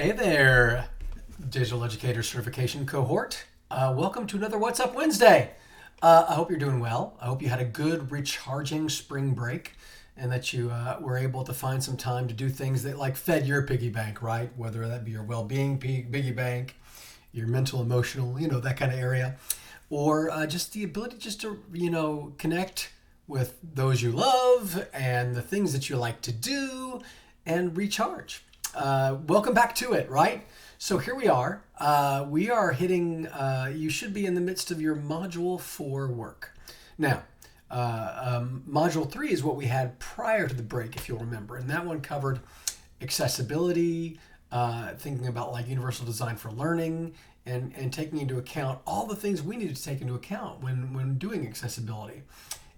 Hey there, Digital Educator Certification Cohort. Welcome to another What's Up Wednesday. I hope you're doing well. I hope you had a good, recharging spring break and that you were able to find some time to do things that like fed your piggy bank, right? Whether that be your well-being piggy bank, your mental, emotional, that kind of area, or just the ability just to, connect with those you love and the things that you like to do and recharge. Welcome back to it, right? So here we are. We are hitting, you should be in the midst of your Module 4 work. Now, Module 3 is what we had prior to the break, if you'll remember. And that one covered accessibility, thinking about like universal design for learning, and taking into account all the things we needed to take into account when doing accessibility.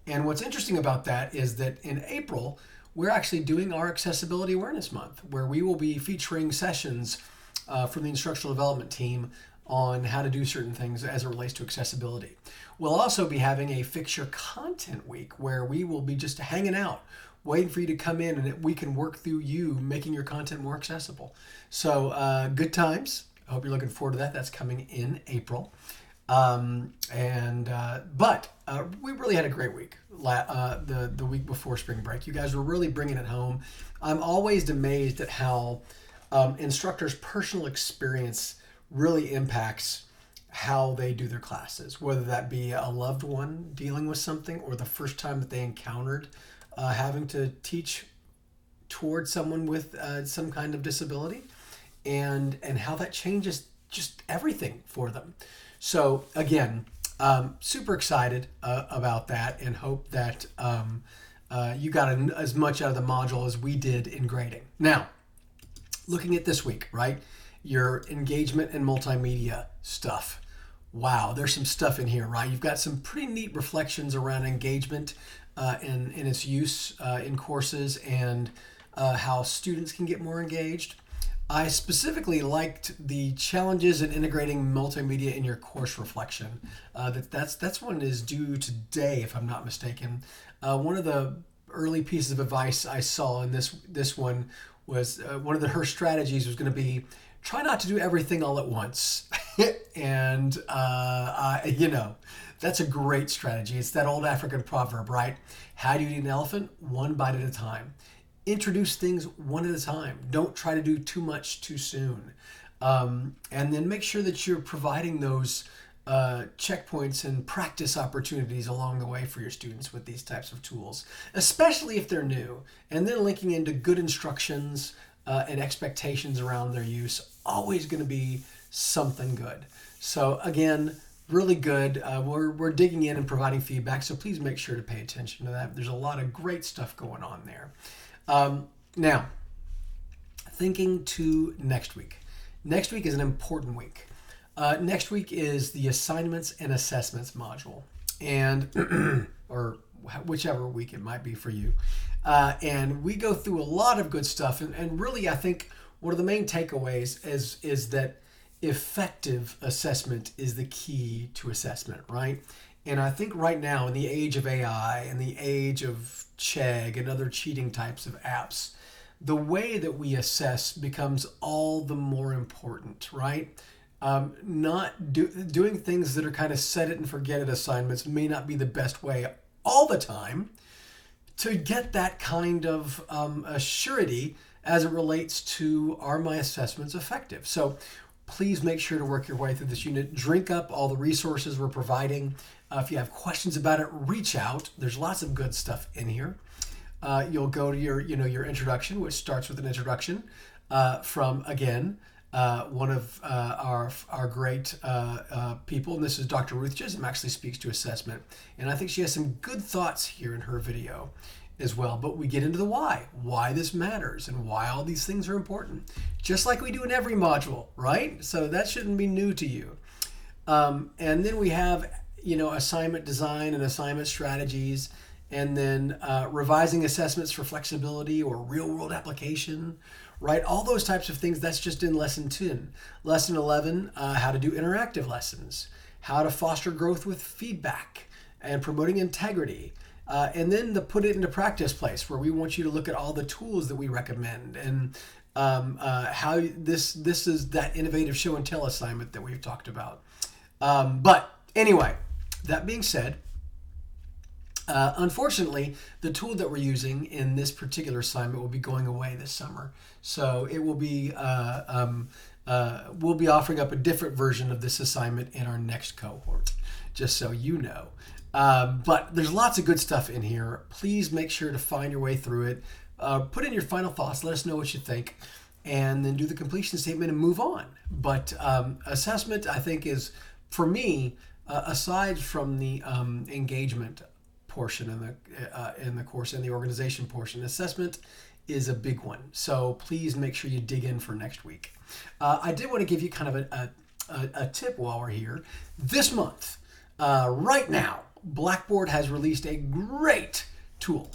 And what's interesting about that is that in April, we're actually doing our Accessibility Awareness Month, where we will be featuring sessions from the instructional development team on how to do certain things as it relates to accessibility. We'll also be having a Fix Your Content Week, where we will be just hanging out, waiting for you to come in and we can work through you making your content more accessible. So good times. I hope you're looking forward to that. That's coming in April. But we really had a great week. The week before spring break, you guys were really bringing it home. I'm always amazed at how instructors' personal experience really impacts how they do their classes, whether that be a loved one dealing with something or the first time that they encountered having to teach towards someone with some kind of disability, and how that changes just everything for them. So again, super excited about that, and hope that you got as much out of the module as we did in grading. Now, looking at this week, right? Your engagement and multimedia stuff. Wow, there's some stuff in here, right? You've got some pretty neat reflections around engagement and its use in courses, and how students can get more engaged. I specifically liked the challenges in integrating multimedia in your course reflection. That's one is due today, if I'm not mistaken. One of the early pieces of advice I saw in this one was one of her strategies was going to be try not to do everything all at once. And that's a great strategy. It's that old African proverb, right? How do you eat an elephant? One bite at a time. Introduce things one at a time. Don't try to do too much too soon. And then make sure that you're providing those checkpoints and practice opportunities along the way for your students with these types of tools, especially if they're new. And then linking into good instructions and expectations around their use, always going to be something good. So again, really good. We're digging in and providing feedback, so please make sure to pay attention to that. There's a lot of great stuff going on there. Now, thinking to next week. Next week is an important week. Next week is the assignments and assessments module, and or whichever week it might be for you. And we go through a lot of good stuff, and really I think one of the main takeaways is that effective assessment is the key to assessment, right? And I think right now, in the age of AI and the age of Chegg and other cheating types of apps, the way that we assess becomes all the more important, right? Doing things that are kind of set it and forget it assignments may not be the best way all the time to get that kind of a surety as it relates to, are my assessments effective? So please make sure to work your way through this unit. Drink up all the resources we're providing. If you have questions about it, reach out. There's lots of good stuff in here. You'll go to your introduction, which starts with an introduction from, again, one of our great people, and this is Dr. Ruth Chisholm, actually speaks to assessment. And I think she has some good thoughts here in her video as well. But we get into the why this matters, and why all these things are important, just like we do in every module, right? So that shouldn't be new to you. And then we have, assignment design and assignment strategies, and then revising assessments for flexibility or real-world application, right? All those types of things, that's just in Lesson 10. Lesson 11, how to do interactive lessons, how to foster growth with feedback and promoting integrity. And then the put it into practice place, where we want you to look at all the tools that we recommend and how this is that innovative show and tell assignment that we've talked about. But anyway, that being said, unfortunately, the tool that we're using in this particular assignment will be going away this summer. So it will be we'll be offering up a different version of this assignment in our next cohort, just so you know. But there's lots of good stuff in here. Please make sure to find your way through it. Put in your final thoughts. Let us know what you think. And then do the completion statement and move on. But assessment, I think, is, for me, aside from the engagement portion in the course and the organization portion, assessment is a big one. So please make sure you dig in for next week. I did want to give you kind of a tip while we're here. This month, right now, Blackboard has released a great tool.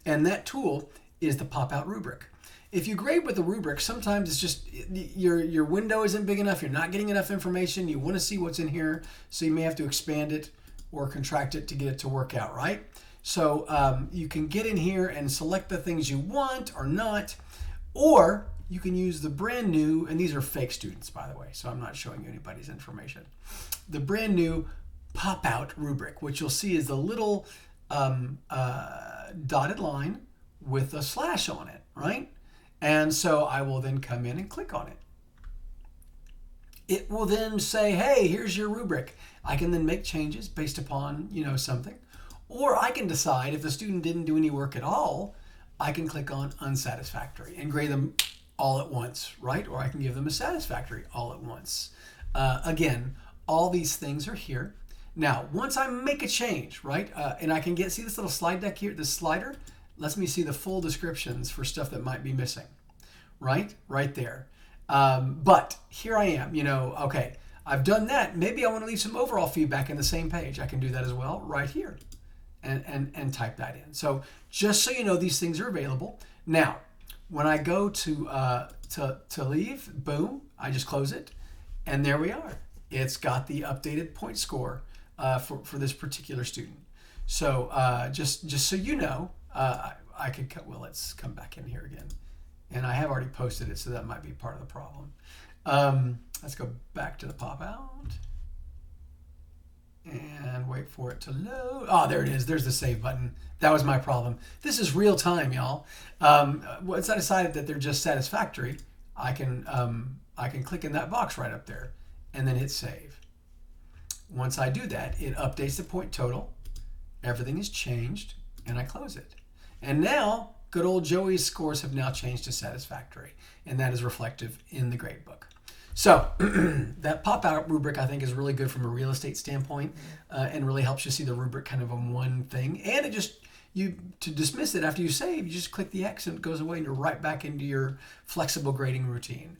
And that tool is the pop-out rubric. If you grade with a rubric, sometimes it's just your window isn't big enough, you're not getting enough information, you want to see what's in here, so you may have to expand it or contract it to get it to work out, right? So you can get in here and select the things you want or not, or you can use the brand new, and these are fake students, by the way, so I'm not showing you anybody's information, the brand new pop-out rubric, which you'll see is the little dotted line with a slash on it, right? And so I will then come in and click on it. It will then say, hey, here's your rubric. I can then make changes based upon, something. Or I can decide if the student didn't do any work at all, I can click on unsatisfactory and grade them all at once, right? Or I can give them a satisfactory all at once. Again, all these things are here. Now, once I make a change, right, and I can see this little slide deck here, this slider lets me see the full descriptions for stuff that might be missing, right there. But here I am, okay, I've done that. Maybe I want to leave some overall feedback in the same page. I can do that as well right here and type that in. So just so you know, these things are available. Now, when I go to leave, boom, I just close it, and there we are. It's got the updated point score for this particular student. So just so you know, I could let's come back in here again. And I have already posted it, so that might be part of the problem. Let's go back to the pop-out. And wait for it to load. Oh, there it is. There's the save button. That was my problem. This is real time, y'all. Once I decided that they're just satisfactory, I can click in that box right up there and then hit save. Once I do that, it updates the point total. Everything is changed, and I close it. And now, good old Joey's scores have now changed to satisfactory, and that is reflective in the gradebook. So that pop-out rubric, I think, is really good from a real estate standpoint, and really helps you see the rubric kind of on one thing. And it just, to dismiss it after you save, you just click the X and it goes away, and you're right back into your flexible grading routine.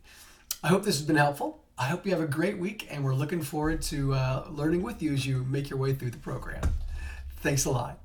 I hope this has been helpful. I hope you have a great week, and we're looking forward to learning with you as you make your way through the program. Thanks a lot.